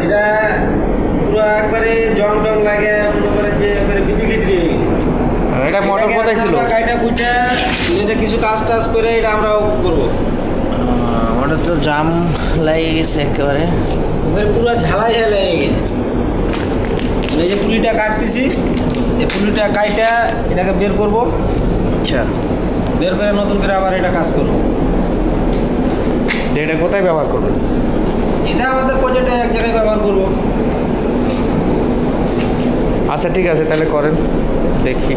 এটা পুরো একবারে জং টং লাগে মনে করেন যে একবারে বিধি খিচড়ি হয়ে গেছে। এটা মোটর কোথায় ছিল? কাইটা কুইটা নিজে কিছু কাজ টাজ করে এটা আমরা করবো। ওটা তো জাম লাগিয়ে গেছে একেবারে, ওখানে পুরো ঝালাই লেগে গেছে। এই যে পুলিটা কাটতেছি, এই পুলিটা কাইটা এটাকে বের করব। আচ্ছা, বের করে নতুন করে আবার এটা কাজ করব। এটা কোথায় ব্যবহার করবেন? এটা আমাদের প্রজেক্টে এক জায়গায় ব্যবহার করব। আচ্ছা ঠিক আছে, তাহলে করেন দেখি।